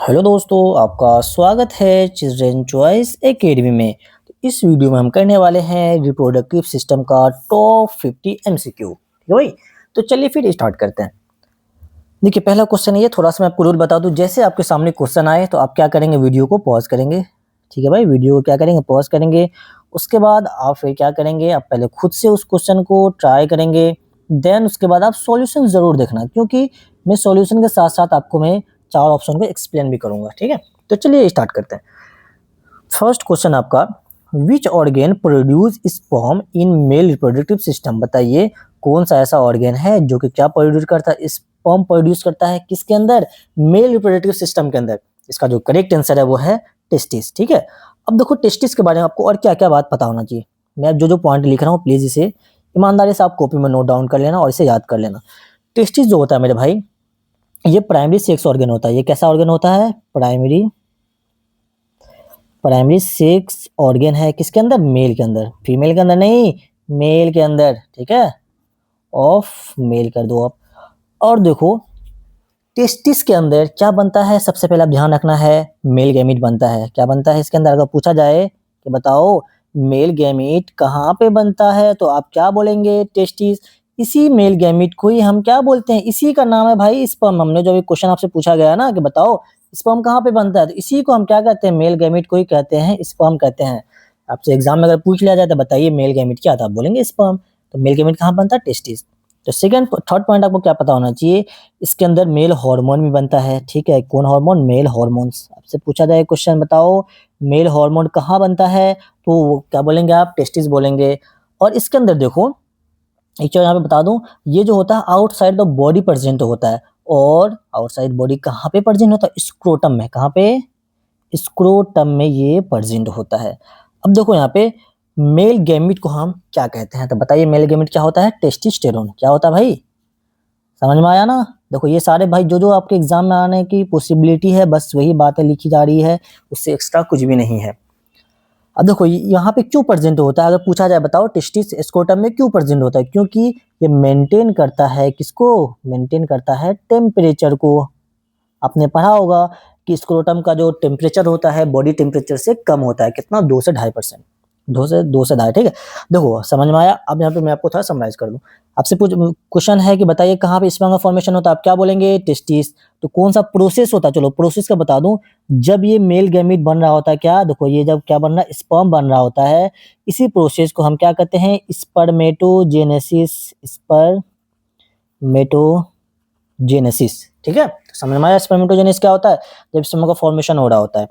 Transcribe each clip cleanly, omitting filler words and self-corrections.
Hello दोस्तों, आपका स्वागत है चिल्ड्रन चॉइस एकेडमी में। तो इस वीडियो में हम करने वाले हैं रिप्रोडक्टिव सिस्टम का टॉप 50 एमसीक्यू। ठीक है भाई, तो चलिए फिर स्टार्ट करते हैं। देखिए, पहला क्वेश्चन ये थोड़ा सा मैं आपको रूल बता दूं। जैसे आपके सामने क्वेश्चन आए तो आप क्या करेंगे, वीडियो को पॉज करेंगे। ठीक है भाई, वीडियो को क्या करेंगे, पॉज करेंगे। उसके बाद आप फिर क्या करेंगे, आप पहले खुद से उस क्वेश्चन को ट्राई करेंगे। देन उसके बाद आप सॉल्यूशन जरूर देखना, क्योंकि मैं सॉल्यूशन के साथ साथ आपको मैं चार ऑप्शन को एक्सप्लेन भी करूंगा। ठीक है, तो चलिए स्टार्ट करते हैं। फर्स्ट क्वेश्चन आपका, which organ produce sperm in male reproductive system. बताइए कौन सा ऐसा ऑर्गेन है जो कि क्या प्रोड्यूस करता है, स्पर्म प्रोड्यूस करता है किसके अंदर, मेल रिप्रोडक्टिव सिस्टम के अंदर। इसका जो करेक्ट आंसर है वो है टेस्टिस। ठीक है, अब देखो टेस्टिस के बारे में आपको और क्या क्या बात पता होना चाहिए। मैं जो जो पॉइंट लिख रहा हूँ प्लीज इसे ईमानदारी से आप कॉपी में नोट डाउन कर लेना और इसे याद कर लेना। टेस्टिस जो होता है मेरे भाई, ये प्राइमरी सेक्स ऑर्गन होता है। ये कैसा ऑर्गन होता है, प्राइमरी प्राइमरी सेक्स ऑर्गन है किसके अंदर, मेल के अंदर, फीमेल के अंदर नहीं, मेल के अंदर। ठीक है, ऑफ मेल कर दो आप। और देखो टेस्टिस के अंदर क्या बनता है, सबसे पहले आप ध्यान रखना है, मेल गैमीट बनता है। क्या बनता है इसके अंदर, अगर पूछा जाए कि बताओ मेल गैमीट कहाँ पे बनता है, तो आप क्या बोलेंगे, टेस्टिस। इसी मेल गैमीट को ही हम क्या बोलते हैं, इसी का नाम है भाई स्पर्म। हमने जो अभी क्वेश्चन आपसे पूछा गया ना कि बताओ स्पर्म कहाँ पे बनता है, तो इसी को हम क्या कहते हैं, मेल गैमीट को ही कहते हैं स्पर्म कहते हैं। आपसे एग्जाम में अगर पूछ लिया जाए तो बताइए मेल गैमीट क्या था, आप बोलेंगे स्पर्म। तो मेल गैमीट कहाँ बनता है, टेस्टिस। तो सेकंड थर्ड पॉइंट आपको क्या पता होना चाहिए, इसके अंदर मेल हार्मोन भी बनता है। ठीक है, कौन हार्मोन, मेल हार्मोन्स। आपसे पूछा जाए क्वेश्चन बताओ मेल हार्मोन कहाँ बनता है, तो क्या बोलेंगे आप, टेस्टिस बोलेंगे। और इसके अंदर देखो एक चीज यहाँ पे बता दूं, ये जो होता है आउटसाइड द बॉडी प्रेजेंट होता है। और आउटसाइड बॉडी कहाँ पे प्रेजेंट होता है, स्क्रोटम में। कहाँ पे, स्क्रोटम में ये प्रेजेंट होता है। अब देखो यहाँ पे मेल गैमीट को हम क्या कहते हैं, तो बताइए मेल गैमीट क्या होता है, टेस्टिस्टेरोन। क्या होता है भाई, समझ में आया ना। देखो ये सारे भाई जो जो आपके एग्जाम में आने की पॉसिबिलिटी है, बस वही बातें लिखी जा रही है, उससे एक्स्ट्रा कुछ भी नहीं है। अब देखो यहाँ पे क्यों प्रेजेंट होता है, अगर पूछा जाए बताओ टेस्टिस स्क्रोटम में क्यों प्रेजेंट होता है, क्योंकि ये मेंटेन करता है किसको, मेंटेन करता है टेम्परेचर को। आपने पढ़ा होगा कि स्क्रोटम का जो टेम्परेचर होता है बॉडी टेम्परेचर से कम होता है, कितना, 2 से 2.5%। दो से ढाई। ठीक है, देखो समझ में आया। अब यहाँ पे मैं आपको थोड़ा समराइज कर दूं। आपसे पूछ क्वेश्चन है कि बताइए कहाँ पे स्पर्म का फॉर्मेशन होता है, आप क्या बोलेंगे, टेस्टिस। तो कौन सा प्रोसेस होता है, चलो प्रोसेस का बता दूं। जब ये मेल गैमीट बन रहा होता है, क्या देखो ये जब क्या बन रहा है, स्पर्म बन रहा होता है, इसी प्रोसेस को हम क्या कहते हैं, स्पर्मेटोजेनेसिस। स्पर्मेटोजेनेसिस। ठीक है, तो समझ में आया स्पर्मेटोजेनेसिस क्या होता है, जब स्पर्म का फॉर्मेशन हो रहा होता है।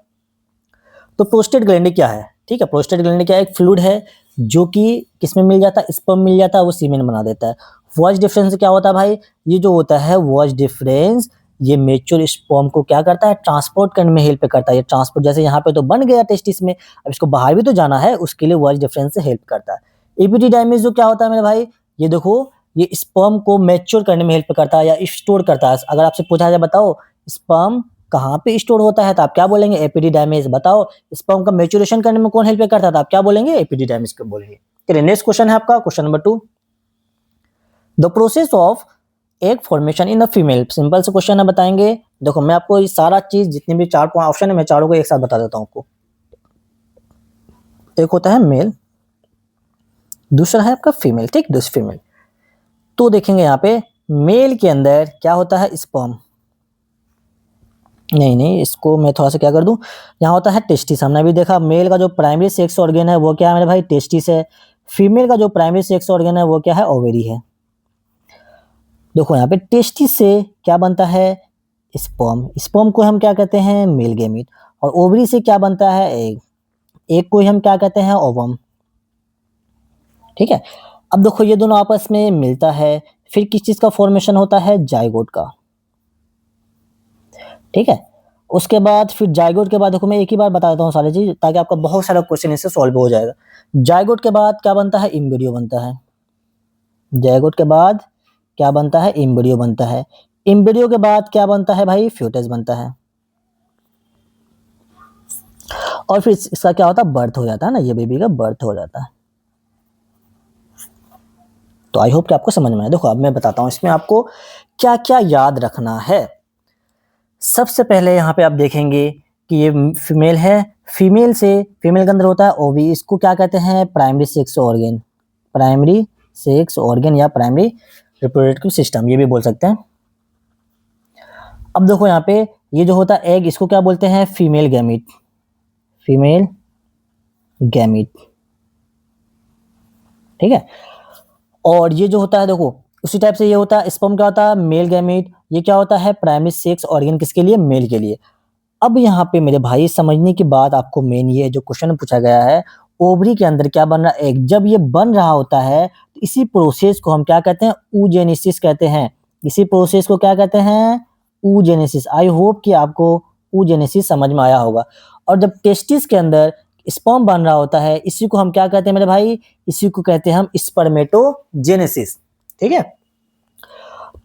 तो प्रोस्टेट ग्लैंड क्या है, ठीक है, प्रोस्टेट ग्लैंड क्या है, एक फ्लूइड है जो कि किसमें मिल जाता है, स्पर्म मिल जाता है, वो सीमेन बना देता है। वॉइस डिफरेंस क्या होता है भाई, ये जो होता है वॉइस डिफरेंस, ये मेच्योर स्पर्म को क्या करता है, ट्रांसपोर्ट करने में हेल्प करता है। ये ट्रांसपोर्ट जैसे यहाँ पे तो बन गया टेस्टिस में, अब इसको बाहर भी तो जाना है, उसके लिए वॉइस डिफरेंस से हेल्प करता है। एपिडिडाइमिस जो क्या होता है मेरे भाई, ये देखो ये स्पर्म को मैच्योर करने में हेल्प करता है या स्टोर करता है। अगर आपसे पूछा जाए बताओ स्पर्म कहाँ पे स्टोर होता है, तो आप क्या बोलेंगे, एपिडिडाइमिस। बताओ स्पर्म का मैच्योरेशन करने में कौन हेल्प करता था, आप क्या बोलेंगे, एपिडिडाइमिस को बोलेंगे। चलिए नेक्स्ट क्वेश्चन है आपका, question number 2, the process of egg formation in the female. Simple से क्वेश्चन है, बताएंगे। देखो मैं आपको ये सारा चीज जितने भी चार ऑप्शन है मैं चारों को एक साथ बता देता हूँ आपको। एक होता है मेल, दूसरा है आपका फीमेल। ठीक, दूसरी फीमेल। तो देखेंगे यहाँ पे मेल के अंदर क्या होता है, स्पर्म। नहीं नहीं, इसको मैं थोड़ा सा क्या कर दूं, यहाँ होता है टेस्टिस। हमने भी देखा मेल का जो प्राइमरी सेक्स ऑर्गन है वो क्या है मेरे भाई, टेस्टिस है। फीमेल का जो प्राइमरी सेक्स ऑर्गन है वो क्या है, ओवेरी है। देखो यहाँ पे टेस्टिस से क्या बनता है, स्पर्म। स्पर्म को हम क्या कहते हैं, मेल गैमीट। और ओवरी से क्या बनता है, एग। एग को हम क्या कहते हैं, ओवम। ठीक है, अब देखो ये दोनों आपस में मिलता है, फिर किस चीज का फॉर्मेशन होता है, जाइगोट का। ठीक है, उसके बाद फिर जाइगोट के बाद देखो मैं एक ही बार बता देता हूँ सारी चीज, ताकि आपका बहुत सारा क्वेश्चन इससे सॉल्व हो जाएगा। जाइगोट के बाद क्या बनता है, एम्ब्रियो बनता है। जाइगोट के बाद क्या बनता है, एम्ब्रियो बनता है। एम्ब्रियो के बाद क्या बनता है भाई, फ्यूटस बनता है। और फिर इसका क्या होता है, बर्थ हो जाता है ना, ये बेबी का बर्थ हो जाता है। तो आई होप कि आपको समझ में आया। देखो अब मैं बताता हूँ इसमें आपको क्या क्या याद रखना है। सबसे पहले यहाँ पे आप देखेंगे कि ये फीमेल है, फीमेल के अंदर होता है ओवी, इसको क्या कहते हैं, primary sex organ, primary sex organ या प्राइमरी रिप्रोडक्टिव सिस्टम ये भी बोल सकते हैं। अब देखो यहाँ पे ये जो होता है एग, इसको क्या बोलते हैं, फीमेल गैमीट, फीमेल गैमीट, ठीक है। और ये जो होता है देखो उसी टाइप से ये होता है स्पर्म, क्या होता है, मेल गैमीट, ये क्या होता है, प्राइमरी सेक्स ऑर्गन, किसके लिए, मेल के लिए। अब यहाँ पे मेरे भाई समझने की बात आपको मेन ये जो क्वेश्चन पूछा गया है, ओवरी के अंदर क्या बन रहा है, एग, जब ये बन रहा होता है तो इसी प्रोसेस को हम क्या कहते हैं, oogenesis कहते हैं। इसी प्रोसेस को क्या कहते हैं, oogenesis। आई होप कि आपको oogenesis समझ में आया होगा। और जब टेस्टिस के अंदर स्पर्म बन रहा होता है, इसी को हम क्या कहते हैं मेरे भाई, इसी को कहते हैं हम स्पर्मेटोजेनेसिस, ठीक है।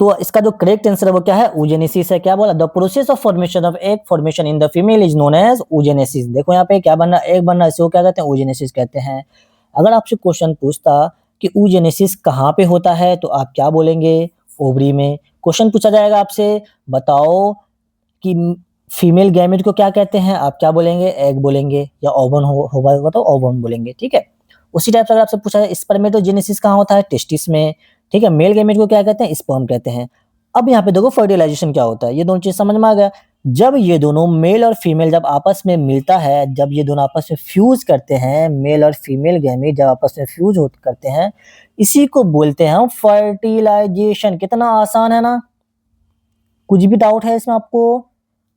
तो इसका जो करेक्ट आंसर है वो क्या है, oogenesis है। क्या बोला, the process of formation of egg formation in the female is known as oogenesis। देखो यहाँ पे क्या बनना, एग बनना, इसको क्या कहते हैं, oogenesis कहते हैं। अगर आपसे क्वेश्चन पूछता कि oogenesis कहाँ पे होता है तो आप क्या बोलेंगे, ओवरी में। क्वेश्चन पूछा जाएगा आपसे, बताओ कि फीमेल गैमेट को क्या कहते हैं, आप क्या बोलेंगे, एग बोलेंगे, या ओवन होगा तो ओवन बोलेंगे, ठीक है। उसी टाइप से अगर आपसे पूछा जाए स्पर्मेटोजेनेसिस कहाँ होता है, टेस्टिस में, ठीक है। मेल गैमेट को क्या कहते हैं, स्पर्म कहते हैं। अब यहाँ पे देखो फर्टिलाइजेशन क्या होता है, ये दोनों चीज समझ में आ गया। जब ये दोनों मेल और फीमेल जब आपस में मिलता है, जब ये दोनों आपस में फ्यूज करते हैं, मेल और फीमेल गैमेट जब आपस में फ्यूज करते हैं, इसी को बोलते हैं हम फर्टिलाइजेशन। कितना आसान है ना, कुछ भी डाउट है इसमें आपको,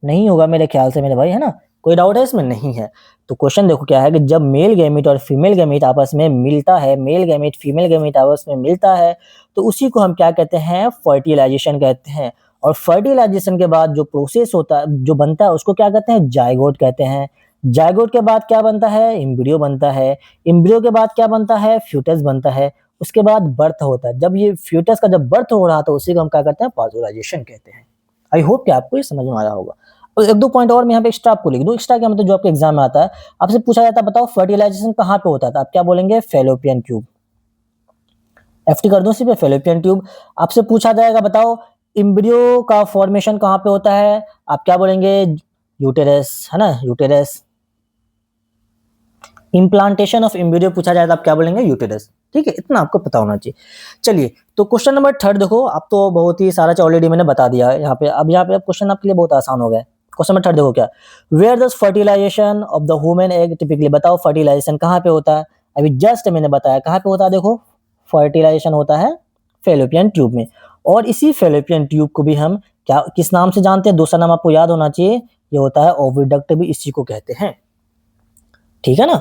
नहीं होगा मेरे ख्याल से मेरे भाई, है ना, कोई डाउट है इसमें, नहीं है। तो क्वेश्चन देखो क्या है कि जब मेल गैमीट और फीमेल गैमीट आपस में मिलता है, मेल गैमीट फीमेल गैमीट आपस में मिलता है, तो उसी को हम क्या कहते हैं, फर्टिलाइजेशन कहते हैं। और फर्टिलाइजेशन के बाद जो प्रोसेस होता है, जो बनता है, उसको क्या कहते हैं, जायगोट कहते हैं। जायगोट के बाद क्या बनता है, एम्ब्रियो बनता है। एम्ब्रियो के बाद क्या बनता है, फ्यूटस बनता है। उसके बाद बर्थ होता है। जब ये फ्यूटस का जब बर्थ हो रहा तो उसी को हम क्या कहते हैं, फर्टिलाइजेशन कहते हैं। आई होप कि आपको ये समझ में आया होगा। और एक दो पॉइंट और मैं यहाँ पे एक्स्ट्रा आपको लिख दूं। एक्स्ट्रा क्या मतलब, जो आपके एग्जाम में आता है, आपसे पूछा जाता है बताओ फर्टिलाइजेशन कहाँ पे होता था, आप क्या बोलेंगे, फेलोपियन ट्यूब। एफटी कर दो इसी पे, फेलोपियन ट्यूब। आपसे पूछा जाएगा बताओ एम्ब्रियो का फॉर्मेशन कहाँ पे होता है, आप क्या बोलेंगे, यूटेरस, है ना, यूटेरस। इम्प्लांटेशन ऑफ एम्ब्रियो पूछा जाए तो आप क्या बोलेंगे, यूटेरस, ठीक है। इतना आपको पता होना चाहिए। चलिए, तो क्वेश्चन नंबर 3 देखो, आप तो बहुत ही सारा ऑलरेडी मैंने बता दिया है यहाँ पे। अब यहाँ पे क्वेश्चन आपके लिए बहुत आसान हो गया है। क्वेश्चन नंबर 3 देखो क्या, where does fertilization of the human egg typically, बताओ फर्टिलाइजेशन कहाँ पे होता है। अभी जस्ट मैंने बताया कहाँ पे होता है, देखो फर्टिलाइजेशन होता है फेलोपियन ट्यूब में। और इसी फेलोपियन ट्यूब को भी हम क्या किस नाम से जानते हैं, दूसरा नाम आपको याद होना चाहिए, ये होता है ओविडक्ट, भी इसी को कहते हैं, ठीक है ना।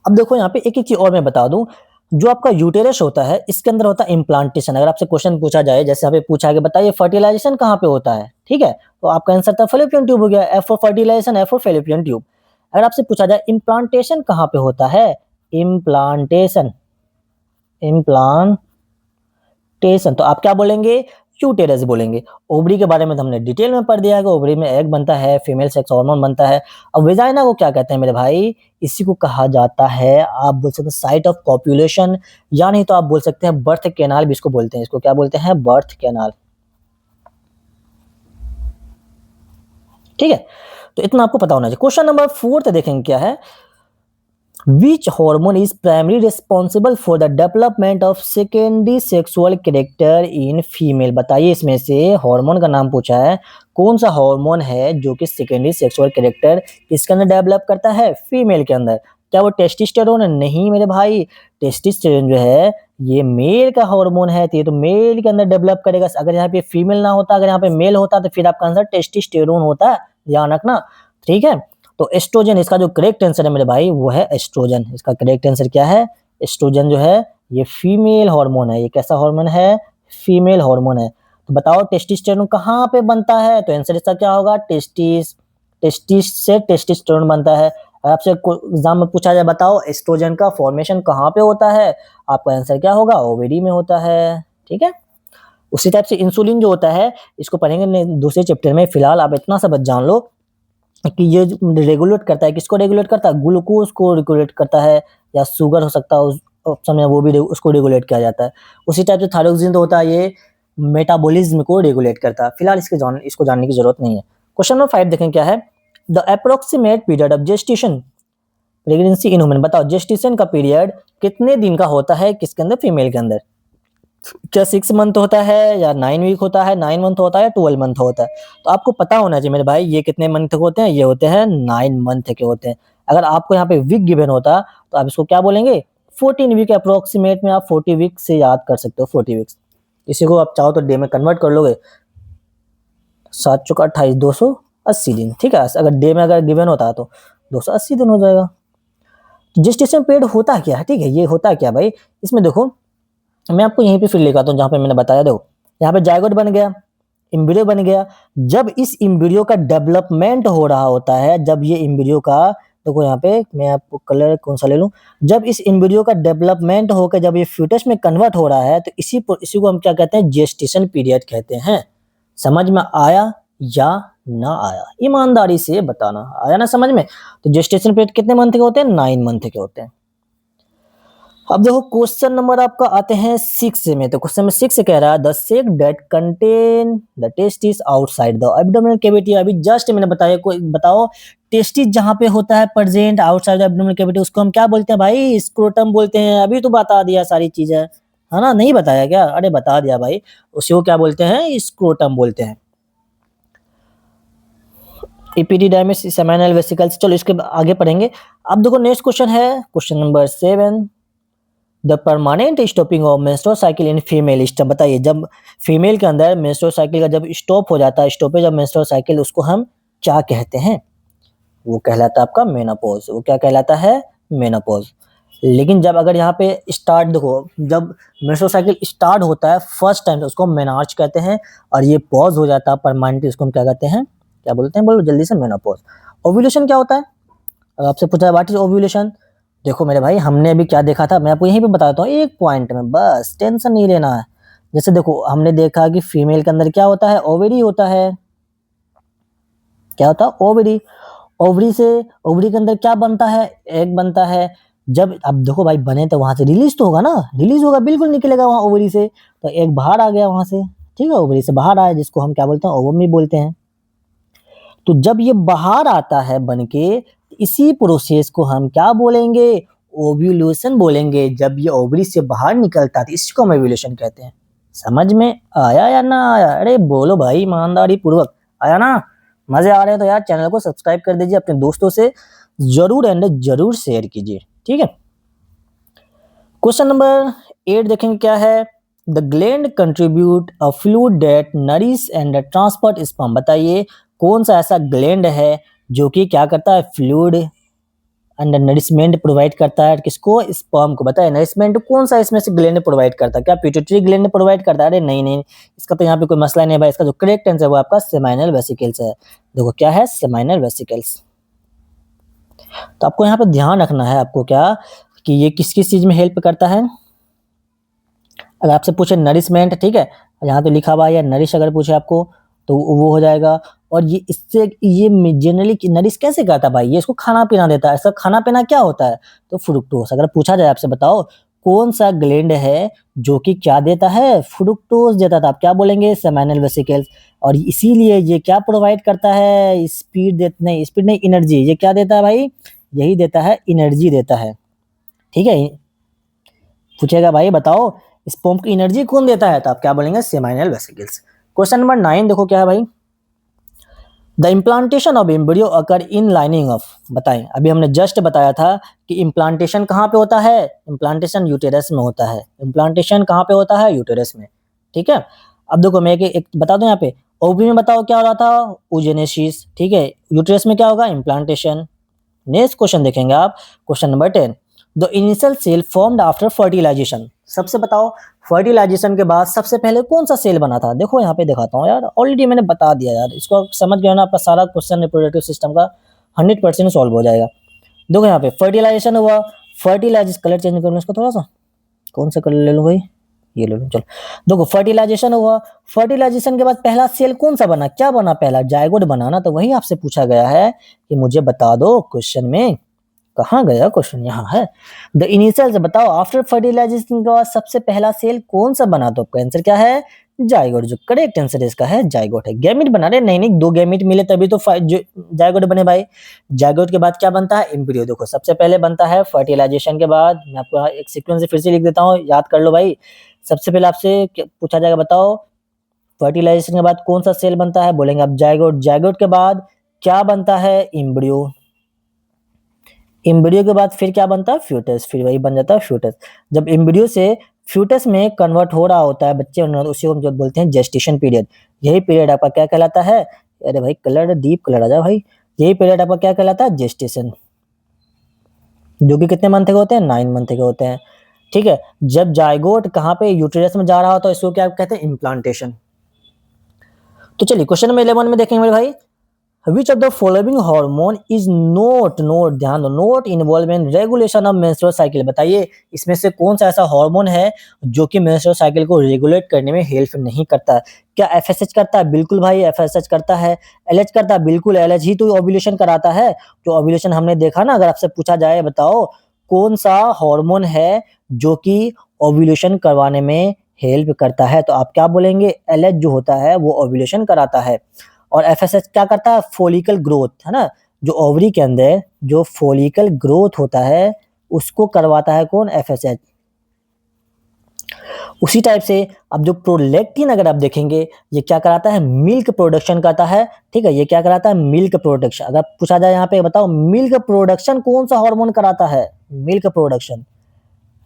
अब देखो यहाँ पे एक एक चीज और मैं बता दूं, जो आपका यूटेरस होता है इसके अंदर होता है इम्प्लांटेशन। अगर आपसे क्वेश्चन पूछा जाए, जैसे यहाँ पे पूछा है कि बताइए फर्टिलाइजेशन कहाँ पे होता है, ठीक है, तो आपका आंसर था फेलोपियन ट्यूब हो गया, F for fertilization, F for fallopian tube. अगर आपसे पूछा जाए इम्प्लांटेशन कहाँ पे होता है, इम्प्लांटेशन, इम्प्लांटेशन, तो आप क्या बोलेंगे, यूटेरस बोलेंगे। ओवरी के बारे में तो हमने डिटेल में पढ़ दिया है कि ओवरी में एग बनता है, फीमेल सेक्स हार्मोन बनता है। अब वेजाइना को क्या कहते हैं मेरे भाई, इसी को कहा जाता है, आप बोल सकते हैं साइट ऑफ कॉपुलेशन, या नहीं तो आप बोल सकते हैं बर्थ कैनाल भी इसको बोलते हैं। इसको क्या बोलते हैं, बर्थ कैनाल, ठीक है। तो इतना आपको पता होना चाहिए। क्वेश्चन नंबर 4 देखेंगे क्या है, Which hormone is primarily responsible for the development of secondary sexual character in female? बताइए इसमें से हार्मोन का नाम पूछा है, कौन सा हार्मोन है जो कि सेकेंडरी सेक्सुअल कैरेक्टर किसके अंदर डेवलप करता है, फीमेल के अंदर। क्या वो टेस्टोस्टेरोन है, नहीं मेरे भाई, टेस्टोस्टेरोन जो है ये मेल का हार्मोन है, तो ये तो मेल के अंदर डेवलप करेगा। अगर यहाँ पे फीमेल ना होता, अगर यहाँ पे मेल होता तो फिर आपका आंसर टेस्टोस्टेरोन होता, ध्यान रखना, ठीक है। तो एस्ट्रोजन इसका जो करेक्ट आंसर है मेरे भाई वो है एस्ट्रोजन। इसका करेक्ट आंसर क्या है, एस्ट्रोजन जो है ये फीमेल हार्मोन है। ये कैसा हार्मोन है, फीमेल हार्मोन है। तो बताओ टेस्टोस्टेरोन कहाँ पे बनता है, तो आंसर इसका क्या होगा, टेस्टिस, टेस्टिस से टेस्टोस्टेरोन बनता है। अगर आपसे एग्जाम में पूछा जाए बताओ एस्ट्रोजन का फॉर्मेशन कहाँ पे होता है, आपका आंसर क्या होगा, ओवेरी में होता है, ठीक है। उसी टाइप से इंसुलिन जो होता है इसको पढ़ेंगे दूसरे चैप्टर में। फिलहाल आप इतना सा बच जान लो कि ये रेगुलेट करता है, किसको रेगुलेट करता है, ग्लूकोज को रेगुलेट करता है, या शुगर हो सकता है उस ऑप्शन में, वो भी उसको रेगुलेट किया जाता है। उसी टाइप से थायरोक्सिन तो होता है, ये मेटाबॉलिज्म को रेगुलेट करता है। फिलहाल इसको जानने की जरूरत नहीं है। क्वेश्चन नंबर 5 देखें क्या है, the approximate period of gestation pregnancy in women. बताओ जेस्टेशन का पीरियड कितने दिन का होता है किसके अंदर, फीमेल के अंदर। क्या 6 मंथ होता है या 9 वीक होता है, 9 मंथ होता है या 12 मंथ होता है। तो आपको पता होना चाहिए मेरे भाई, ये कितने मंथ के होते हैं, ये होते हैं 9 मंथ के होते हैं। अगर आपको यहाँ पे वीक गिवन होता तो आप इसको क्या बोलेंगे, 14 वीक अप्रोक्सीमेट में आप 40 वीक से याद कर सकते हो, 40 वीक्स। इसी को आप चाहो तो डे में कन्वर्ट कर लोगे, 7 चौका 28, 280 दिन, ठीक है। अगर डे में अगर गिवन होता है तो 280 दिन हो जाएगा। जेस्टेशन पीरियड होता क्या है, ठीक है, ये होता क्या भाई, इसमें देखो मैं आपको यहीं पे फिर लिखाता हूँ जहां पे मैंने बताया। देखो यहाँ पे जायगोट बन गया, एम्ब्रियो बन गया। जब इस एम्ब्रियो का डेवलपमेंट हो रहा होता है, जब ये एम्ब्रियो का, देखो यहाँ पे मैं आपको कलर कौन सा ले लूं, जब इस एम्ब्रियो का डेवलपमेंट होकर जब ये फ्यूटस में कन्वर्ट हो रहा है तो इसी को हम क्या कहते हैं, जेस्टेशन पीरियड कहते हैं। समझ में आया या ना आया, ईमानदारी से बताना, आया ना समझ में। तो जेस्टेशन पीरियड कितने मंथ के होते हैं, 9 मंथ के होते हैं। अब देखो क्वेश्चन नंबर आपका आते हैं 6 में। तो क्वेश्चन में 6 कह रहा है the sake that contain the testis outside the abdominal cavity. अभी जस्ट मैंने बताया, कोई बताओ टेस्टिस जहां पे होता है present outside the abdominal cavity, उसको हम क्या बोलते हैं भाई, स्क्रोटम बोलते हैं। अभी तो बता दिया सारी चीजें, है ना, नहीं बताया क्या, अरे बता दिया भाई। उसी को क्या बोलते हैं, स्क्रोटम बोलते हैं। एपिडिडाइमिस सेमिनल वेसिकल्स, चलो इसके आगे पढ़ेंगे। अब देखो नेक्स्ट क्वेश्चन है question number 7, the permanent stopping of menstrual cycle in female system. बताइए जब फीमेल के अंदर मेंस्ट्रुअल साइकिल का जब स्टॉप हो जाता है, स्टॉपेज ऑफ मेंस्ट्रुअल साइकिल, उसको हम क्या कहते हैं, वो कहलाता है आपका मेनोपॉज। वो क्या कहलाता है, मेनोपॉज। लेकिन जब अगर यहाँ पे स्टार्ट, देखो जब मेंस्ट्रुअल साइकिल स्टार्ट होता है फर्स्ट टाइम तो उसको मेनार्च कहते हैं, और ये पॉज हो जाता है परमानेंटली, उसको हम क्या कहते हैं, क्या बोलते हैं, बोलो जल्दी से, मेनोपॉज। ओव्यूलेशन क्या होता है, अगर आपसे पूछा है व्हाट इज ओव्यूलेशन, देखो मेरे भाई हमने अभी क्या देखा था, मैं आपको यहीं पे बताता हूँ एक पॉइंट में, बस टेंशन नहीं लेना है। जैसे देखो हमने देखा कि फीमेल के अंदर क्या होता है, ओवरी होता है। क्या होता है, ओवरी। ओवरी से, ओवरी के अंदर क्या बनता है, एग बनता है। जब अब देखो भाई बने तो वहां से रिलीज तो होगा ना, रिलीज होगा, बिल्कुल निकलेगा वहां ओवरी से, तो एग बाहर आ गया वहां से, ठीक है, ओवरी से बाहर आया, जिसको हम क्या बोलते हैं, ओवम भी बोलते हैं। तो जब ये बाहर आता है बन के, इसी प्रोसेस को हम क्या बोलेंगे, ओव्यूलेशन बोलेंगे। जब ये ओवरी से बाहर निकलता है तो इसको हम ओव्यूलेशन कहते हैं। समझ में आया या ना आया, अरे बोलो भाई ईमानदारी पूर्वक, आया ना। मजे आ रहे हैं तो यार चैनल को सब्सक्राइब कर दीजिए, अपने दोस्तों से जरूर एंड जरूर शेयर कीजिए, ठीक है। क्वेश्चन नंबर 8 देखेंगे क्या है, the gland contribute a fluid that nourish and transport sperm. बताइए कौन सा ऐसा ग्लैंड है जो कि क्या करता है, फ्लूइड एंड नरिशमेंट प्रोवाइड करता है किसको, स्पर्म को। बताइए नरिशमेंट कौन सा इसमें से ग्लैंड प्रोवाइड करता है, क्या पिट्यूटरी ग्लैंड प्रोवाइड करता है, अरे नहीं नहीं, इसका तो यहाँ पे कोई मसला नहीं है भाई। इसका जो करेक्ट आंसर है वो आपका सेमाइनल वेसिकल्स है। देखो क्या है, सेमाइनल वेसिकल्स। तो आपको यहाँ पे ध्यान रखना है आपको क्या, कि ये किस किस चीज में हेल्प करता है। अगर आपसे पूछे नरिशमेंट, ठीक है, यहाँ तो लिखा हुआ है नरिश, अगर पूछे आपको तो वो हो जाएगा। और ये इससे ये जनरली नरिश कैसे करता है भाई, ये इसको खाना पीना देता है। इसका खाना पीना क्या होता है, तो फ्रुक्टोज। अगर पूछा जाए आपसे बताओ कौन सा ग्लैंड है जो कि क्या देता है, फ्रुक्टोज देता था, आप क्या बोलेंगे, सेमाइनल वेसिकल्स। और इसीलिए ये क्या प्रोवाइड करता है, स्पीड नहीं एनर्जी। ये क्या देता है भाई, यही देता है, एनर्जी देता है, ठीक है। पूछेगा भाई बताओ स्पर्म की एनर्जी कौन देता है, तो आप क्या बोलेंगे, सेमाइनल वेसिकल्स। क्वेश्चन नंबर 9 देखो क्या है भाई, the implantation of embryo occur in lining of. बताएं अभी हमने जस्ट बताया था कि इम्प्लांटेशन कहाँ पे होता है, इम्प्लांटेशन यूटेरस में होता है। इम्प्लांटेशन कहाँ पे होता है, यूटेरस में, ठीक है। अब देखो मैं एक बता दूं यहाँ पे, ओवरी में बताओ क्या हो रहा था, ओजेनेसिस, ठीक है। यूटेरस में क्या होगा, इम्प्लांटेशन। नेक्स्ट क्वेश्चन देखेंगे आप, question number 10, the initial cell formed after fertilization. सबसे बताओ फर्टिलाइजेशन के बाद सबसे पहले कौन सा सेल बना था। देखो यहाँ पे दिखाता हूँ यार, ऑलरेडी मैंने बता दिया यार, इसको समझ गया ना, आपका सारा क्वेश्चन रिप्रोडक्टिव सिस्टम का 100% सॉल्व हो जाएगा। देखो यहाँ पे फर्टिलाइजेशन हुआ, फर्टिलाइजेशन, कलर चेंज करूँ इसको थोड़ा सा, कौन सा कलर ले लूँ भाई, ये ले लूँ, चलो। देखो फर्टिलाइजेशन हुआ, फर्टिलाइजेशन के बाद पहला सेल कौन सा बना, क्या बना, पहला जायगोट बना ना। तो वही आपसे पूछा गया है कि मुझे बता दो क्वेश्चन में, कहाँ गया क्वेश्चन, यहाँ है। द इनिशियल से बताओ आफ्टर फर्टिलाइजेशन के बाद सबसे पहला सेल कौन सा बना, तो आपका आंसर क्या है, जाइगोट। जो करेक्ट आंसर इसका है जाइगोट है। गैमेट बना रहे नहीं नहीं, 2 गैमेट मिले तभी तो जाइगोट बने भाई। जाइगोट के बाद क्या बनता है? एम्ब्रियो। देखो सबसे पहले बनता है फर्टिलाइजेशन के बाद, मैं आपको एक सीक्वेंस से फिर से लिख देता हूँ, याद कर लो भाई। सबसे पहले आपसे पूछा जाएगा बताओ फर्टिलाइजेशन के बाद कौन सा सेल बनता है? बोलेंगे आप जाइगोट। जाइगोट के बाद क्या बनता है? एम्ब्रियो। एम्ब्रियो के बाद फिर क्या बनता है? फ्यूटस। फिर वही बन जाता है फ्यूटस। जब एम्ब्रियो से फ्यूटस में कन्वर्ट हो रहा होता है बच्चे, उसी को हम जब बोलते हैं जेस्टेशन पीरियड। यही पीरियड आपका क्या कहलाता है? अरे भाई कलर डीप कलर आ जाओ भाई। यही पीरियड आपका क्या कहलाता है? जेस्टेशन। जो कि कितने मंथ के होते हैं? 9 मंथ के होते हैं। ठीक है। जब जाइगोट कहाँ पे? यूटेरस में जा रहा होता है, इसको क्या कहते हैं? इम्प्लांटेशन। तो चलिए क्वेश्चन नंबर 11 में देखेंगे मेरे भाई। Which of the following hormone is not, note ध्यान दो, not involve in regulation of menstrual cycle? बताइए इसमें से कौन सा ऐसा हार्मोन है जो कि मेंस्ट्रुअल साइकिल को रेगुलेट करने में हेल्प नहीं करता है? क्या एफएसएच करता है? बिल्कुल भाई एफएसएच करता है। एलएच करता है? बिल्कुल एलएच ही तो ओव्यूलेशन कराता है। तो ओव्यूलेशन हमने देखा ना, अगर आपसे पूछा जाए बताओ कौन सा हार्मोन है जो कि ओव्यूलेशन करवाने में हेल्प करता है, तो आप क्या बोलेंगे? एलएच जो होता है वो ओव्यूलेशन कराता है। और एफएसएच क्या करता है? फॉलिकल ग्रोथ, है ना, जो ओवरी के अंदर जो फॉलिकल ग्रोथ होता है उसको करवाता है कौन? एफएसएच। उसी टाइप से अब जो प्रोलेक्टिन अगर आप देखेंगे, ये क्या कराता है? मिल्क प्रोडक्शन करता है। ठीक है, ये क्या कराता है? Milk production. अगर पूछा जाए यहाँ पे बताओ मिल्क प्रोडक्शन कौन सा हार्मोन कराता है? Milk production.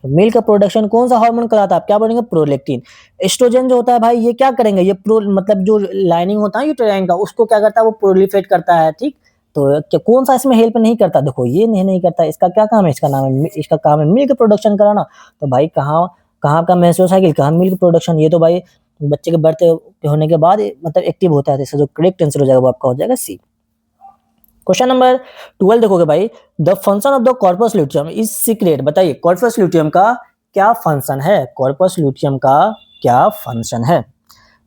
मिल्क प्रोडक्शन कौन सा हार्मोन कराता है? आप क्या बोलेंगे? प्रोलेक्टिन। एस्ट्रोजन जो होता है भाई ये क्या करेंगे? ये प्रो मतलब जो लाइनिंग होता है यूटेराइन का उसको क्या करता है? वो प्रोलिफेट करता है। ठीक, तो क्या कौन सा इसमें हेल्प नहीं करता? देखो ये नहीं करता। इसका क्या काम है? इसका नाम है इसका काम है मिल्क प्रोडक्शन कराना। तो भाई कहाँ कहाँ का मेंस्ट्रुअल साइकिल, कहाँ मिल्क प्रोडक्शन? ये तो भाई बच्चे के बर्थ होने के बाद मतलब एक्टिव होता है। तो इसका जो करेक्ट आंसर हो जाएगा वो आपका हो जाएगा सी। क्वेश्चन नंबर 12 देखोगे भाई। The function of the corpus luteum is secret. बताइए कॉर्पस ल्यूटियम का क्या फंक्शन है? कॉर्पस ल्यूटियम का क्या फंक्शन है?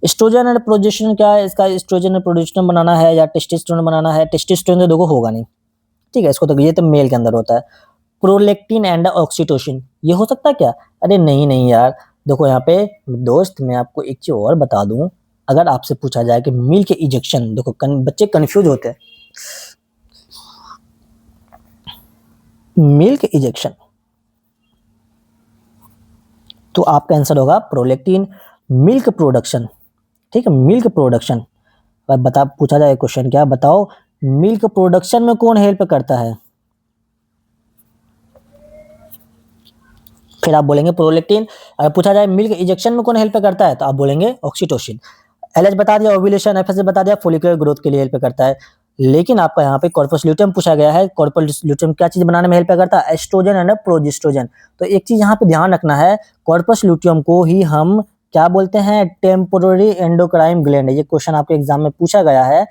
एस्ट्रोजन एंड प्रोजेस्टेरोन क्या है इसका? एस्ट्रोजन एंड प्रोजेस्टेरोन बनाना है या टेस्टोस्टेरोन बनाना है? टेस्टोस्टेरोन तो देखो होगा नहीं। ठीक है, इसको तो ये तो मेल के अंदर होता है। प्रोलेक्टिन एंड ऑक्सीटोसिन ये हो सकता है क्या? अरे नहीं यार। देखो यहाँ पे दोस्त मैं आपको एक चीज और बता दूं, अगर आपसे पूछा जाए कि मिल्क इजेक्शन, देखो बच्चे कंफ्यूज होते हैं। मिल्क इजेक्शन, तो आपका आंसर होगा प्रोलेक्टिन। मिल्क प्रोडक्शन, ठीक है, मिल्क प्रोडक्शन। अब बता पूछा जाए क्वेश्चन क्या, बताओ मिल्क प्रोडक्शन में कौन हेल्प करता है? फिर आप बोलेंगे प्रोलेक्टिन। अगर पूछा जाए मिल्क इजेक्शन में कौन हेल्प करता है तो आप बोलेंगे ऑक्सीटोसिन। एलएच बता दिया ओव्यूलेशन, एफएसएच बता दिया फॉलिकुलर ग्रोथ के लिए हेल्प करता है। लेकिन आपका यहाँ पे कॉर्पस ल्यूटियम पूछा गया है। कॉर्पस ल्यूटियम क्या चीज बनाने में हेल्प करता है? Estrogen and progesterone. तो एक चीज यहाँ पे ध्यान रखना है, कॉर्पस ल्यूटियम को ही हम क्या बोलते हैं? Temporary endocrine gland. ये क्वेश्चन आपके एग्जाम में पूछा गया है,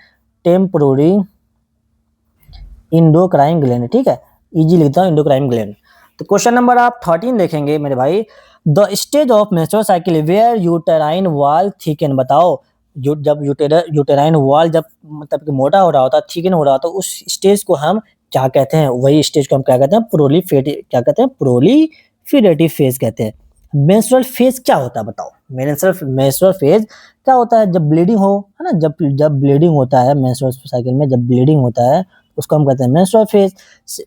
टेम्पोररी इंडोक्राइन ग्लैंड। ठीक है, इजी लिखता हूँ इंडोक्राइन ग्लैंड। तो क्वेश्चन नंबर आप 13 देखेंगे मेरे भाई। The stage of menstrual cycle where uterine wall thicken. बताओ जब यूटेराइन वॉल जब मतलब कि मोटा हो रहा होता, थिकन हो रहा होता, उस स्टेज को हम क्या कहते हैं? वही स्टेज को हम क्या कहते हैं? प्रोलिफेरेटिव, क्या कहते हैं? प्रोलिफेरेटिव फेज कहते हैं। मेंस्ट्रुअल फेज क्या होता है बताओ? मेंस्ट्रुअल फेज क्या होता है? जब ब्लीडिंग हो, है ना, जब ब्लीडिंग होता है मेंस्ट्रुअल साइकिल में, जब ब्लीडिंग होता है उसको हम कहते हैं मेंस्ट्रुअल फेज।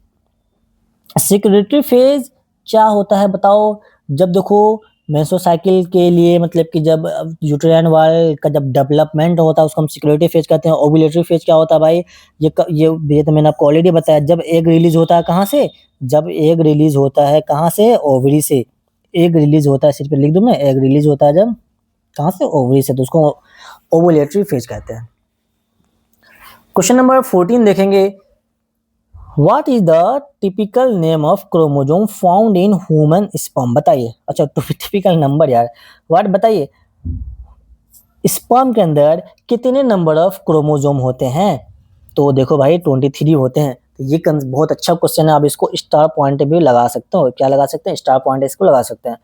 सिक्रेटरी फेज क्या होता है बताओ? जब देखो मेंस्ट्रुअल साइकिल के लिए मतलब कि जब यूटेराइन वॉल का जब डेवलपमेंट होता है उसको हम सिक्रेटरी फेज कहते हैं। ओव्यूलेटरी फेज क्या होता है भाई? ये तो मैंने आपको ऑलरेडी बताया। जब एग रिलीज होता है कहाँ से? जब एग रिलीज होता है कहाँ से? ओवरी से। एग रिलीज होता है, सिर्फ लिख दूं मैं, एग रिलीज होता है जब कहाँ से? ओवरी से, तो उसको ओवुलेटरी फेज कहते हैं। क्वेश्चन नंबर 14 देखेंगे। What is the typical name of chromosome found in human sperm? बताइए। अच्छा टिपिकल नंबर यार, व्हाट बताइए, स्पर्म के अंदर कितने नंबर ऑफ क्रोमोसोम होते हैं? तो देखो भाई 23 होते हैं। तो ये बहुत अच्छा क्वेश्चन है, आप इसको स्टार पॉइंट भी लगा सकते हो। क्या लगा सकते हैं? स्टार पॉइंट इसको लगा सकते हैं।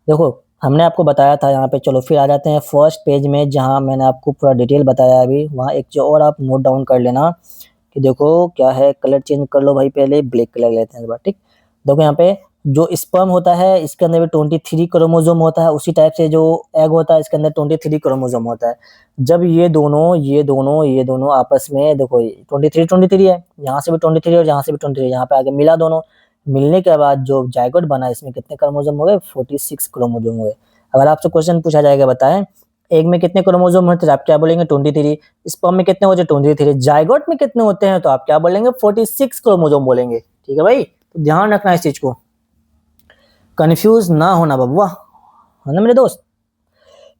देखो हमने आपको बताया था यहाँ पे, चलो फिर आ जाते हैं फर्स्ट पेज में जहाँ मैंने आपको पूरा डिटेल बताया अभी, वहाँ एक जो और आप नोट डाउन कर लेना कि देखो क्या है, कलर चेंज कर लो भाई, पहले ब्लैक कलर लेते हैं इस बार। ठीक, देखो यहाँ पे जो स्पर्म होता है इसके अंदर भी 23 क्रोमोसोम होता है, उसी टाइप से जो एग होता है इसके अंदर 23 क्रोमोसोम होता है। जब ये दोनों आपस में देखो 23 है, यहाँ से भी 23 और यहाँ से भी 23, यहाँ पे आगे मिला दोनों, मिलने के बाद जो जाइगोट बना इसमें कितने क्रोमोसोम हो गए? 46 क्रोमोसोम हुए। अगर आपसे क्वेश्चन पूछा जाएगा बताएं एग में कितने क्रोमोसोम होते हैं तो आप क्या बोलेंगे? 23। स्पर्म में कितने होते हैं? 23। जाइगोट में कितने होते हैं तो आप क्या बोलेंगे? 46 क्रोमोसोम बोलेंगे। ठीक है भाई, तो ध्यान रखना इस चीज को, कंफ्यूज ना होना बबुआ, है ना मेरे दोस्त।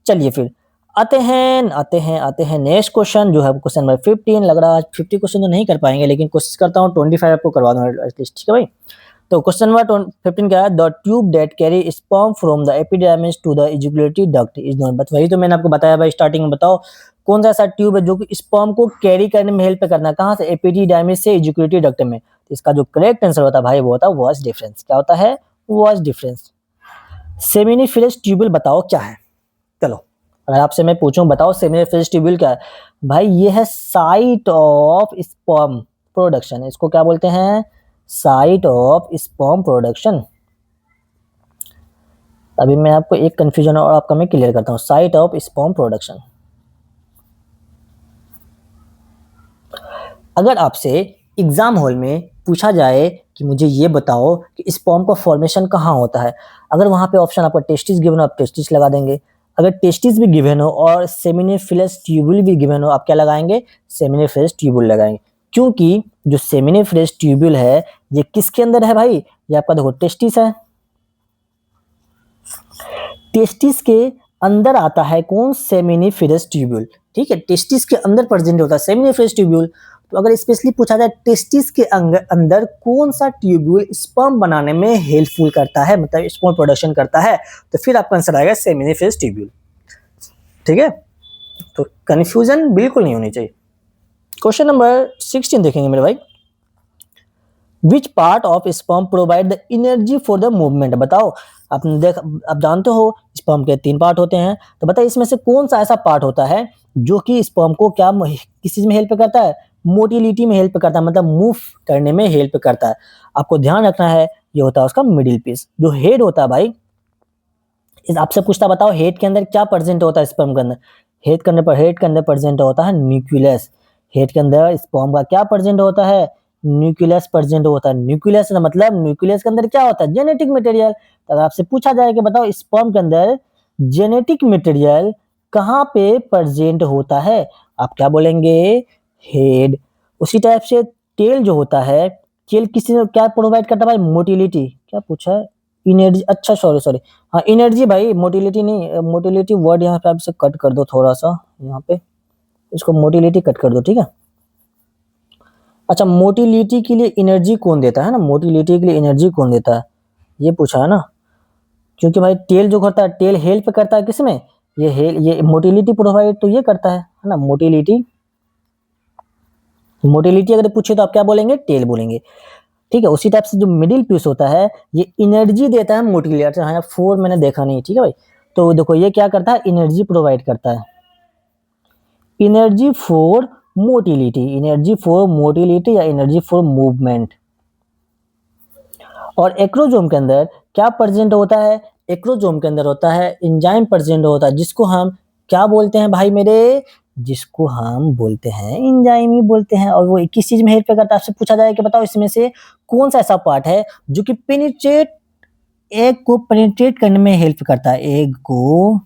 चलिए फिर आते हैं नेक्स्ट क्वेश्चन जो है क्वेश्चन नंबर 15। लग रहा है आज 50 क्वेश्चन तो नहीं कर पाएंगे, लेकिन कोशिश करता हूँ 25 आपको करवा दूं एटलीस्ट। ठीक है भाई, तो क्वेश्चन नंबर 15 क्या है? The tube that carry sperm from the epidermis to the ejaculatory duct is known. बस वही तो मैंने आपको बताया भाई स्टार्टिंग में। बताओ कौन सा ऐसा ट्यूब है जो कि स्पर्म को कैरी करने में हेल्प करना है? कहाँ से? एपिडर्मिस से इजैकुलेटरी डक्ट में। तो इसका जो करेक्ट आंसर होता है भाई वो होता है वॉस डिफरेंस। क्या होता है? Was difference. सेमिनिफिलस ट्यूबुल बताओ क्या है? चलो अगर आपसे मैं पूछूं बताओ सेमिनिफिलस ट्यूबुल क्या है? भाई ये है साइट ऑफ स्पर्म प्रोडक्शन। इसको क्या बोलते हैं? Site of sperm production. अभी मैं आपको एक कंफ्यूजन और आपका मैं क्लियर करता हूँ। Site of sperm production. अगर आपसे एग्जाम हॉल में पूछा जाए कि मुझे ये बताओ कि स्पर्म का फॉर्मेशन कहाँ होता है, अगर वहां पे ऑप्शन आपको टेस्टिस गिवन हो आप टेस्टिस लगा देंगे। अगर टेस्टिस भी गिवन हो और सेमिनिफिलस ट्यूबुल भी गिवन हो आप क्या लगाएंगे? सेमिनिफिलस ट्यूबुल लगाएंगे। क्योंकि जो सेमिनिफिलस ट्यूबुल है ये किसके अंदर है भाई? ये आपका देखो टेस्टिस है। टेस्टिस के अंदर आता है कौन? सेमिनिफिलस ट्यूबुल। ठीक है, टेस्टिस के अंदर प्रेजेंट होता है सेमिनिफिलस ट्यूबुल। तो अगर स्पेशली पूछा जाए टेस्टिस के अंदर कौन सा ट्यूबुल स्पर्म बनाने में हेल्पफुल करता है, मतलब स्पर्म प्रोडक्शन करता है, तो फिर आपका आंसर आएगा सेमिनिफिलस ट्यूबुल। ठीक है, तो कंफ्यूजन बिल्कुल नहीं होनी चाहिए। क्वेश्चन नंबर 16 देखेंगे मेरे भाई। Which part of sperm provide the energy for the movement. बताओ आप जानते हो स्पर्म के 3 पार्ट होते हैं, तो बताइए इसमें से कौन सा ऐसा पार्ट होता है जो कि स्पर्म को क्या किस चीज में हेल्प करता है? मोटिलिटी में हेल्प करता है, मतलब मूव करने में हेल्प करता है। आपको ध्यान रखना है ये होता है उसका मिडिल पीस। जो हेड होता है भाई, आपसे पूछता बताओ हेड के अंदर क्या प्रेजेंट होता है स्पर्म के अंदर? हेड के अंदर प्रेजेंट होता है न्यूक्लियस। हेड के अंदर स्पर्म का क्या प्रेजेंट होता है? न्यूक्लियस प्रेजेंट होता है। न्यूक्लियस का मतलब न्यूक्लियस के अंदर क्या होता है? Genetic material. तो अगर आपसे पूछा जाए कि बताओ स्पर्म के अंदर जेनेटिक मटेरियल कहाँ पे प्रेजेंट होता है, आप क्या बोलेंगे? हेड। उसी टाइप से टेल जो होता है, टेल किसी क्या प्रोवाइड करता है भाई? मोटिलिटी। क्या पूछा है? एनर्जी। अच्छा सॉरी सॉरी, हाँ एनर्जी भाई, मोटिलिटी नहीं। मोटिलिटी वर्ड यहाँ पे आप इसे कट कर दो थोड़ा सा, यहाँ पे इसको मोटिलिटी कट कर दो। ठीक है, अच्छा मोटिलिटी के लिए एनर्जी कौन देता है ना? मोटिलिटी के लिए एनर्जी कौन देता है ये पूछा है ना। क्योंकि भाई टेल जो करता है, टेल हेल्प करता है किसमें? ये मोटिलिटी प्रोवाइड तो ये करता है ना। मोटिलिटी मोटिलिटी अगर पूछे तो आप क्या बोलेंगे? टेल बोलेंगे। ठीक है, उसी टाइप से जो मिडिल पीस होता है ये एनर्जी देता है मोटिलिटी। हाँ 4 मैंने देखा नहीं। ठीक है भाई, तो देखो ये क्या करता है? एनर्जी प्रोवाइड करता है। Energy for motility, energy for motility या एनर्जी फॉर मूवमेंट। और एक्रोजोम के अंदर क्या प्रेजेंट होता है? एक्रोजोम के अंदर होता है एंजाइम प्रेजेंट होता है, जिसको हम क्या बोलते हैं भाई मेरे? जिसको हम बोलते हैं एंजाइम ही बोलते हैं। और वो किस चीज में हेल्प करता है? आपसे पूछा जाए कि बताओ इसमें से कौन सा ऐसा पार्ट है जो कि पेनिट्रेट एग को पेनिट्रेट करने में हेल्प करता है? एग को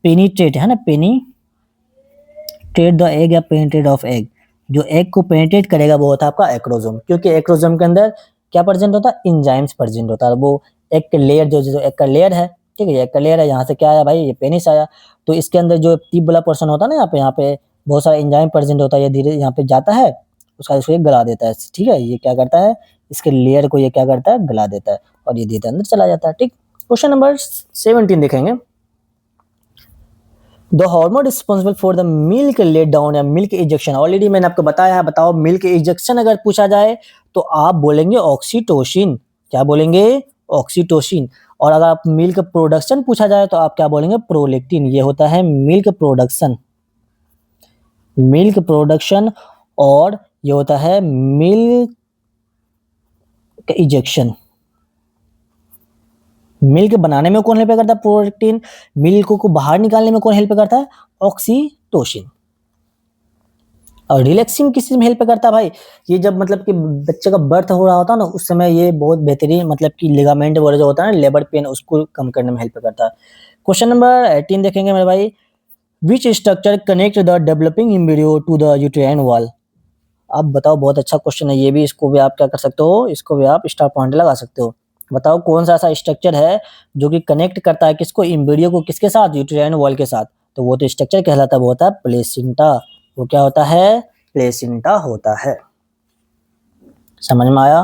पेनिट्रेट है ना, पेनिट्रेट द एग या पेनिट्रेट ऑफ एग, जो एग को पेनिट्रेट करेगा वो होता है आपका एक्रोजोम। क्योंकि एक्रोजोम के अंदर क्या प्रेजेंट होता है? एंजाइम्स प्रेजेंट होता है। वो एक लेयर जो एक का लेयर है, ठीक है, ये एक का लेयर है। यहाँ से क्या आया भाई? ये पेनिस आया। तो इसके अंदर जो टिप वाला पोर्शन होता है ना, यहाँ पे बहुत सारा एंजाइम प्रेजेंट होता है। ये धीरे यहाँ पे जाता है, उसका इसको ये गला देता है। ठीक है, ये क्या करता है? इसके लेयर को ये क्या करता है? गला देता है और ये धीरे अंदर चला जाता है। ठीक, क्वेश्चन नंबर 17 देखेंगे। The hormone responsible for the milk let down या मिल्क इजेक्शन। ऑलरेडी मैंने आपको बताया है। बताओ मिल्क इजेक्शन अगर पूछा जाए तो आप बोलेंगे ऑक्सीटोसिन। क्या बोलेंगे? ऑक्सीटोसिन। और अगर आप मिल्क प्रोडक्शन पूछा जाए तो आप क्या बोलेंगे? प्रोलेक्टिन। ये होता है मिल्क प्रोडक्शन, मिल्क प्रोडक्शन। और ये होता है मिल्क इजेक्शन। मिल्क बनाने में कौन हेल्प करता है? प्रोलैक्टिन। मिल्क को बाहर निकालने में कौन हेल्प करता है? ऑक्सीटोसिन। और रिलैक्सिंग किस चीज में हेल्प करता है भाई? ये जब मतलब कि बच्चे का बर्थ हो रहा होता है ना, उस समय ये बहुत बेहतरीन मतलब कि लिगामेंट वगैरह जो होता है ना, लेबर पेन, उसको कम करने में हेल्प करता है। क्वेश्चन नंबर 18 देखेंगे मेरे भाई। Which structure connect the developing embryo to the uterine wall? अब बताओ, बहुत अच्छा क्वेश्चन है ये भी, इसको भी आप क्या कर सकते हो, इसको भी आप स्टार पॉइंट लगा सकते हो। बताओ कौन सा ऐसा स्ट्रक्चर है जो कि कनेक्ट करता है किसको? एम्ब्रियो को किसके साथ? यूटेराइन वॉल के साथ। तो वो तो स्ट्रक्चर कहलाता है, वो होता है प्लेसेंटा। वो क्या होता है? प्लेसेंटा होता है। समझ में आया?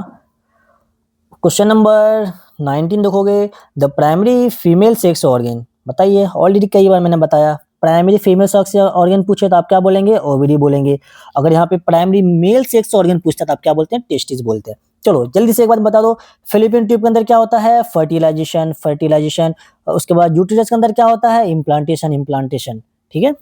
क्वेश्चन नंबर 19 देखोगे। The primary female sex organ, बताइए। ऑलरेडी कई बार मैंने बताया, प्राइमरी फीमेल सेक्स ऑर्गन पूछे तो आप क्या बोलेंगे? ओवरी बोलेंगे। अगर यहाँ पे प्राइमरी मेल सेक्स ऑर्गन पूछता है तो आप क्या बोलते हैं? टेस्टिस बोलते हैं। चलो जल्दी से एक बात बता दो, फिलिपिन ट्यूब के अंदर क्या होता है? Fertilization, fertilization. उसके बाद यूटेरस के अंदर क्या होता है? Implantation, implantation. ठीक है।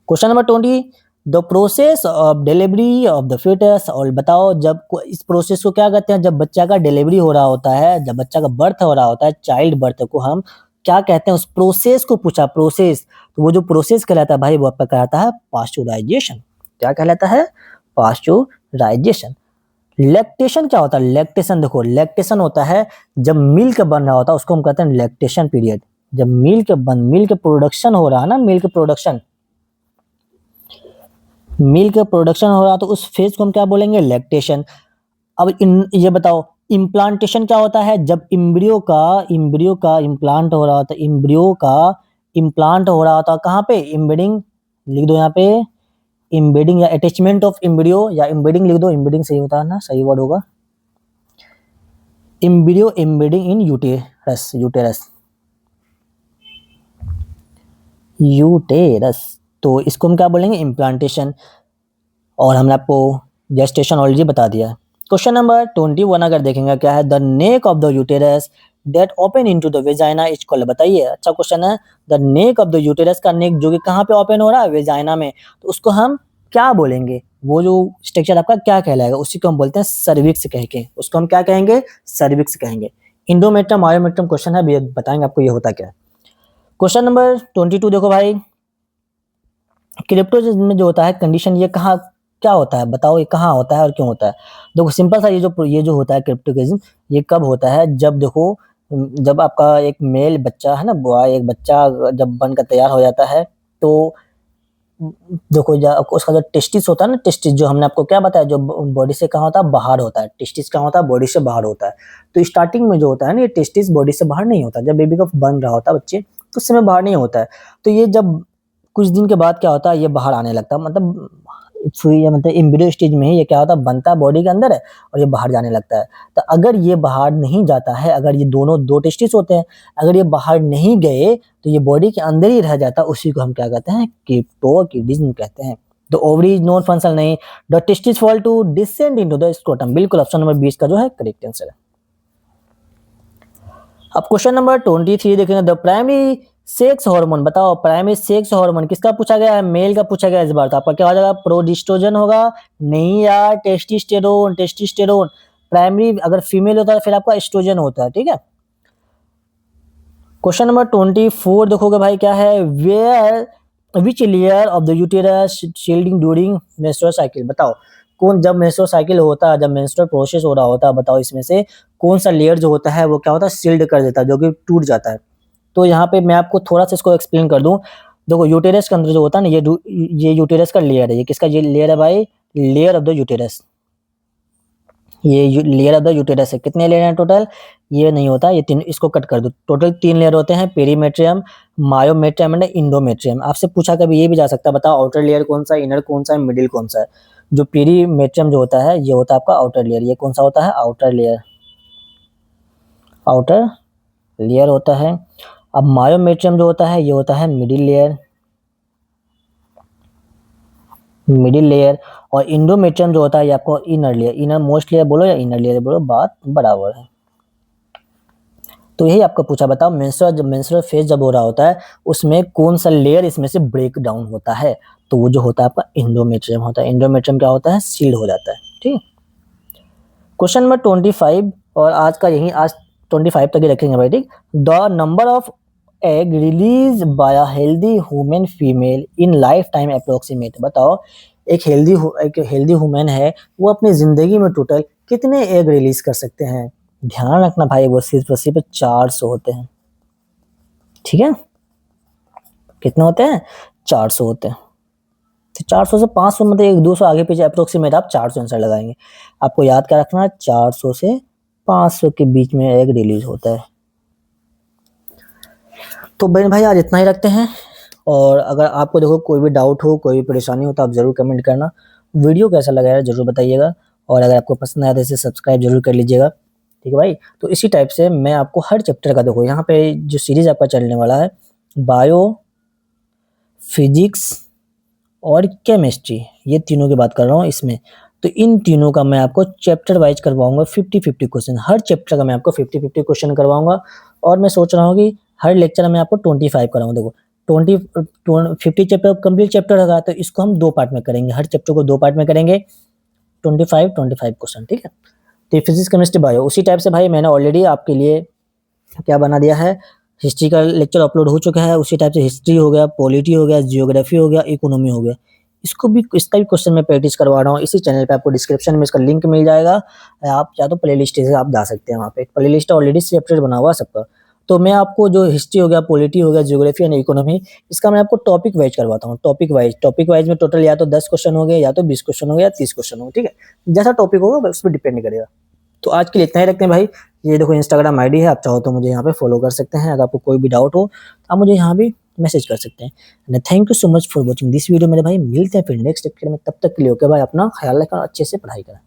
Question number 20। The process of delivery of the fetus, और बताओ जब इस प्रोसेस को क्या कहते हैं? जब बच्चा का डिलीवरी हो रहा होता है, जब बच्चा का बर्थ हो रहा होता है, चाइल्ड बर्थ को हम क्या कहते हैं? उस प्रोसेस को पूछा, प्रोसेस। तो वो जो प्रोसेस कहलाता है भाई, वो आपका कहलाता है पास्चुराइजेशन। क्या कहलाता है? पास्चुराइजेशन। लैक्टेशन क्या होता है? लैक्टेशन, देखो लैक्टेशन होता है जब मिल्क बन रहा होता है, उसको हम कहते हैं लैक्टेशन पीरियड। जब मिल्क प्रोडक्शन हो रहा है ना, मिल्क प्रोडक्शन, मिल्क प्रोडक्शन हो रहा तो उस फेज को हम क्या बोलेंगे? लैक्टेशन। अब ये बताओ, इम्प्लांटेशन क्या होता है? जब इम्ब्रियो का इम्प्लांट हो रहा होता है, इम्ब्रियो का इम्प्लांट हो रहा होता है कहाँ पे? इम्बेडिंग, लिख दो यहाँ पे इम्बेडिंग, या अटैचमेंट ऑफ इम्ब्रियो, या इम्बेडिंग लिख दो, इम्बेडिंग सही होता है ना, सही वर्ड होगा। इम्ब्रियो इम्बेडिंग इन यूटेरस, यूटेरस, यूटेरस। तो इसको हम क्या बोलेंगे? इम्प्लांटेशन। और हमने आपको जेस्टेशन ऑलरेडी बता दिया। क्वेश्चन नंबर 21 अगर देखेंगे, क्या है? The neck of the uterus that open into the vagina is called, बताइए। अच्छा क्वेश्चन है। The neck of the uterus का नेक जो कि कहाँ पे ओपन हो रहा है? वेजाइना में। तो उसको हम क्या बोलेंगे? वो जो स्ट्रक्चर आपका क्या कहलाएगा? उसी को हम बोलते हैं सर्विक्स कह के। उसको हम क्या कहेंगे? सर्विक्स कहेंगे। इंडोमेट्रियम मायोमेट्रियम क्वेश्चन है, अभी बताएंगे आपको ये होता क्या है। क्वेश्चन नंबर 22 देखो भाई। क्रिप्टोजिज्म में जो होता है कंडीशन, ये कहाँ क्या होता है? बताओ ये कहाँ होता है और क्यों होता है? देखो सिंपल सा, ये जो होता है क्रिप्टोजिज्म, ये कब होता है? जब देखो, जब आपका एक मेल बच्चा है ना, बॉय, एक बच्चा जब बनकर तैयार हो जाता है, तो देखो उसका जो टेस्टिस होता है ना, टेस्टिस जो हमने आपको क्या बताया, जो बॉडी से कहाँ होता है? बाहर होता है। टेस्टिस कहाँ होता है? बॉडी से बाहर होता है। तो स्टार्टिंग में जो होता है ना, ये टेस्टिस बॉडी से बाहर नहीं होता। जब बेबी का बन रहा होता है बच्चे, तो उस समय बाहर नहीं होता है। तो ये जब कुछ दिन के बाद क्या होता है? ये बाहर आने लगता है, मतलब मतलब एम्ब्रियो स्टेज में ही ये क्या होता है? बनता है बॉडी के अंदर है, और ये बाहर जाने लगता है। तो अगर ये बाहर नहीं जाता है, अगर ये दोनों दो टेस्टिस होते हैं, अगर ये बाहर नहीं गए तो ये बॉडी के अंदर ही रह जाता है। उसी को हम क्या कहते हैं? क्रिप्टोकिडिज्म कहते हैं। The ovary is non functional नहीं। The testis fail to descend into the scrotum, बिल्कुल ऑप्शन नंबर 20 का जो है करेक्ट आंसर है। अब क्वेश्चन नंबर 23 देखेंगे। द प्राइमरी सेक्स हार्मोन, बताओ प्राइमरी सेक्स हार्मोन किसका पूछा गया है? मेल का पूछा गया है इस बार। तो आपका क्या हो जाएगा? प्रोजेस्टेरोन होगा? नहीं यार, टेस्टोस्टेरोन, टेस्टोस्टेरोन। प्राइमरी अगर फीमेल होता है फिर आपका एस्ट्रोजन होता है। ठीक है। क्वेश्चन नंबर 24 देखोगे भाई, क्या है? Where which layer of the uterus shielding during menstrual cycle, बताओ कौन, जब मेंस्ट्रुअल साइकिल होता है, जब मेंस्ट्रुअल प्रोसेस हो रहा होता है, बताओ इसमें से कौन सा लेयर जो होता है वो क्या होता है? शील्ड कर देता है, जो कि टूट जाता है। तो यहाँ पे मैं आपको थोड़ा सा इसको एक्सप्लेन कर दूं। देखो यूटेरस के अंदर जो होता है ना, ये यूटेरस का लेयर है। ये किसका ये लेयर है भाई? Layer of the uterus. ये लेयर ऑफ द यूटेरस है। कितने लेयर हैं टोटल? ये नहीं होता, ये तीन, इसको कट कर दो। टोटल 3 लेयर होते हैं, पेरीमेट्रियम, मायोमेट्रियम एंड इंडोमेट्रियम। आपसे पूछा कभी ये भी जा सकता है, बताओ आउटर लेयर कौन सा है, इनर कौन सा है, मिडिल कौन सा है? जो पेरीमेट्रियम जो होता है, ये होता है आपका आउटर लेयर। ये कौन सा होता है? आउटर लेयर, आउटर लेयर होता है। अब मायोमेट्रियम जो होता है, ये होता है मिडिल लेयर, मिडिल लेयर। और इंडोमेट्रियम जो होता है, ये आपको inner layer, inner most layer बोलो या इनर लेयर बोलो, बात बराबर है। तो यही आपको पूछा, बताओ मेंस्ट्रुअल फेज जब हो रहा होता है, उसमें कौन सा लेयर इसमें से ब्रेक डाउन होता है? तो वो जो होता है आपका इंडोमेट्रियम होता है। इंडोमेट्रियम क्या होता है? सील्ड हो जाता है। ठीक। क्वेश्चन नंबर 25, और आज का यही, आज 25 तक ही रखेंगे भाई, ठीक। The number of egg release by a healthy human female in life time approximate. बताओ एक हेल्दी ह्यूमन है, वो अपनी जिंदगी में टोटल कितने एग रिलीज कर सकते हैं। ध्यान रखना भाई, वो सिर्फ और सिर्फ 400 होते हैं, ठीक है। कितने होते हैं? 400 होते हैं। तो 400 से 500 मतलब एक 200 आगे पीछे अप्रोक्सीमेट आप 400 आंसर लगाएंगे। आपको याद क्या रखना है, 400 से 500 के बीच में एग रिलीज होता है। तो बहन भाई आज इतना ही रखते हैं, और अगर आपको देखो कोई भी डाउट हो, कोई भी परेशानी हो, तो आप जरूर कमेंट करना। वीडियो कैसा लगा यार जरूर बताइएगा, और अगर आपको पसंद आया तो इसे सब्सक्राइब जरूर कर लीजिएगा, ठीक है भाई। तो इसी टाइप से मैं आपको हर चैप्टर का, देखो यहाँ पे जो सीरीज आपका चलने वाला है, बायो, फिजिक्स और केमिस्ट्री, ये तीनों की बात कर रहा हूँ इसमें। तो इन तीनों का मैं आपको चैप्टर वाइज करवाऊंगा 50-50 क्वेश्चन, हर चैप्टर का मैं आपको 50-50 क्वेश्चन करवाऊंगा। और मैं सोच रहा हूँ कि हर लेक्चर में आपको 25 कराऊँ। देखो 50 चैप्टर कंप्लीट चैप्टर होगा, तो इसको हम 2 पार्ट में करेंगे, हर चैप्टर को 2 पार्ट में करेंगे, 25 क्वेश्चन, ठीक है। तो फिजिक्स केमिस्ट्री बायो उसी टाइप से भाई मैंने ऑलरेडी आपके लिए क्या बना दिया है, हिस्ट्री का लेक्चर अपलोड हो चुका है। उसी टाइप से हिस्ट्री हो गया, पॉलिटी हो गया, जियोग्राफी हो गया, इकोनॉमी हो गया, इसका भी क्वेश्चन मैं प्रैक्टिस करवा रहा हूँ इसी चैनल पे। आपको डिस्क्रिप्शन में इसका लिंक मिल जाएगा, आप या तो प्ले लिस्ट से आप जा सकते हैं, वहाँ पे प्ले लिस्ट ऑलरेडी सेपरेट बना हुआ है सबका। तो मैं आपको जो हिस्ट्री हो गया, पॉलिटी हो गया, जियोग्राफी एंड इकोनॉमी, इसका मैं आपको टॉपिक वाइज करवाता हूँ। टॉपिक वाइज में टोटल या तो 10 क्वेश्चन हो गए, या तो 20 क्वेश्चन हो गया, या 30 क्वेश्चन हो गए, ठीक है। जैसा टॉपिक होगा उस पर डिपेंड करेगा। तो आज के लिए इतना ही रखते हैं भाई। ये देखो इंस्टाग्राम आईडी है, आप चाहो तो मुझे यहाँ पे फॉलो कर सकते हैं। अगर आपको कोई भी डाउट हो तो आप मुझे यहाँ भी मैसेज कर सकते हैं। Thank you so much for watching this video मेरे भाई। मिलते हैं फिर नेक्स्ट लेक्चर में, तब तक के लिए ओके भाई, अपना ख्याल रखना, अच्छे से पढ़ाई करें।